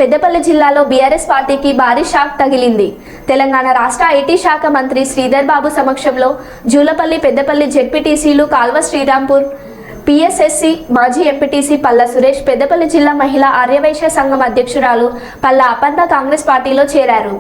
పెద్దపల్లి జిల్లాలో బీఆర్ఎస్ పార్టీకి భారీ షాక్ తగిలింది. తెలంగాణ రాష్ట్ర ఐటీ శాఖ మంత్రి శ్రీధర్ బాబు సమక్షంలో జూలపల్లి, పెద్దపల్లి జెడ్పీటీసీలు కాల్వ శ్రీరాంపూర్, పిఎస్ఎస్సి మాజీ ఎంపీటీసీ పల్లా సురేష్, పెద్దపల్లి జిల్లా మహిళా ఆర్యవైశ్య సంఘం అధ్యక్షురాలు పల్లా అపర్ణ కాంగ్రెస్ పార్టీలో చేరారు.